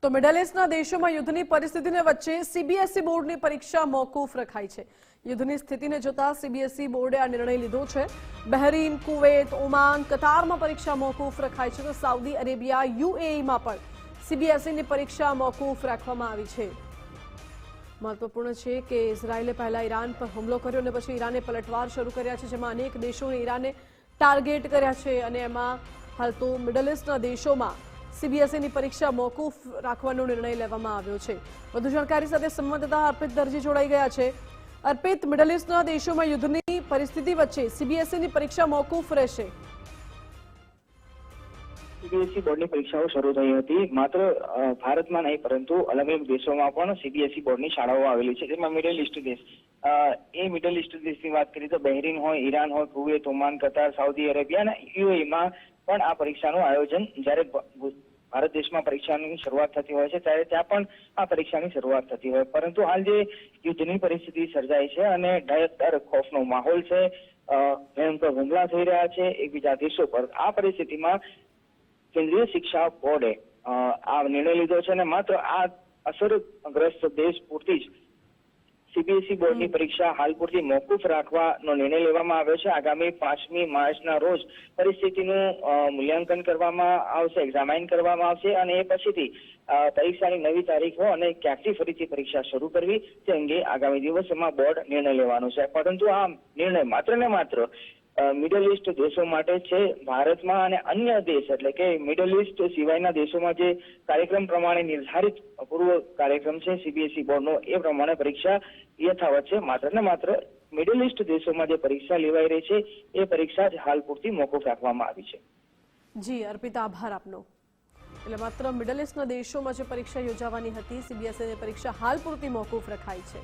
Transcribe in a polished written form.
તો મિડલ ઈસ્ટના દેશોમાં યુદ્ધની પરિસ્થિતિને વચ્ચે સીબીએસઈ બોર્ડની પરીક્ષા મોકૂફ રખાઈ છે। યુદ્ધની સ્થિતિને જોતા સીબીએસઈ બોર્ડે આ નિર્ણય લીધો છે। બહેરીન, કુવૈત, ઓમાન, કતારમાં પરીક્ષા મોકૂફ રખાઈ છે, તો સાઉદી અરેબિયા, યુએઈમાં પણ સીબીએસઈની પરીક્ષા મોકૂફ રાખવામાં આવી છે। મહત્વપૂર્ણ છે કે ઇઝરાયેલે પહેલા ઈરાન પર હુમલો કર્યો અને પછી ઈરાને પલટવાર શરૂ કર્યા છે, જેમાં અનેક દેશોને ઈરાને ટાર્ગેટ કર્યા છે અને એમાં હાલ તો મિડલ ઈસ્ટના દેશોમાં સીબીએસઈની પરીક્ષા મોકૂફ રાખવાનો નિર્ણય લેવામાં આવ્યો છે। વધુ જાણકારી સાથે સંવાદદાતા અર્પિત દરજી જોડાઈ ગયા છે। અર્પિત, મિડલ ઈસ્ટના દેશોમાં યુદ્ધની પરિસ્થિતિ વચ્ચે સીબીએસઈની પરીક્ષા મોકૂફ રહેશે। સીબીએસઈ બોર્ડની પરીક્ષાઓ શરૂ થઈ હતી। માત્ર ભારતમાં નહીં પરંતુ અલગ અલગ દેશોમાં પણ સીબીએસઈ બોર્ડની શાળાઓ આવેલી છે, જેમાં મિડલ ઈસ્ટ દેશ મિડલ ઈસ્ટ દેશની વાત કરીએ તો બહેરીન હોય, ઈરાન હોય, કુવૈત, ઓમાન, કતાર, સાઉદી અરેબિયા અને યુએઈમાં પણ આ પરીક્ષાનું આયોજન જ્યારે ભારત દેશમાં પરીક્ષાની શરૂઆત થતી હોય છે ત્યારે ત્યાં પણ આ પરીક્ષાની શરૂઆત થતી હોય, પરંતુ હાલ જે યુદ્ધની પરિસ્થિતિ સર્જાઈ છે અને ડર ખોફનો માહોલ છે, ભયંકર હુમલા થઈ રહ્યા છે એકબીજા દેશો પર, આ પરિસ્થિતિમાં કેન્દ્રીય શિક્ષા બોર્ડે આ નિર્ણય લીધો છે અને માત્ર આ અસરગ્રસ્ત દેશ પૂરતી જ સીબીએસઈ બોર્ડની પરીક્ષા હાલ પૂરતી મોકૂફ રાખવાનો નિર્ણય લેવામાં આવ્યો છે। આગામી 5મી માર્ચના રોજ પરિસ્થિતિનું મૂલ્યાંકન કરવામાં આવશે, એક્ઝામાઇન કરવામાં આવશે અને એ પછીથી પરીક્ષાની નવી તારીખો અને ક્યાંકથી ફરીથી પરીક્ષા શરૂ કરવી તે અંગે આગામી દિવસોમાં બોર્ડ નિર્ણય લેવાનું છે। પરંતુ આ નિર્ણય માત્ર ને માત્ર મિડલ ઈસ્ટ દેશો માટે છે। ભારતમાં અને અન્ય દેશ એટલે કે મિડલ ઈસ્ટ સિવાયના દેશોમાં જે કાર્યક્રમ પ્રમાણે નિર્ધારિત પૂર્વ કાર્યક્રમ છે સીબીએસઈ બોર્ડનો, એ પ્રમાણે પરીક્ષા યથાવત છે। માત્ર ને માત્ર મિડલ ઈસ્ટ દેશોમાં જે પરીક્ષા લેવાઈ રહી છે એ પરીક્ષા જ હાલ પૂરતી મોકૂફ રાખવામાં આવી છે। જી અર્પિત, આભાર આપનો। એટલે માત્ર મિડલ ઈસ્ટના દેશોમાં જે પરીક્ષા યોજાવાની હતી સીબીએસઈની પરીક્ષા હાલ પૂરતી મોકૂફ રખાઈ છે।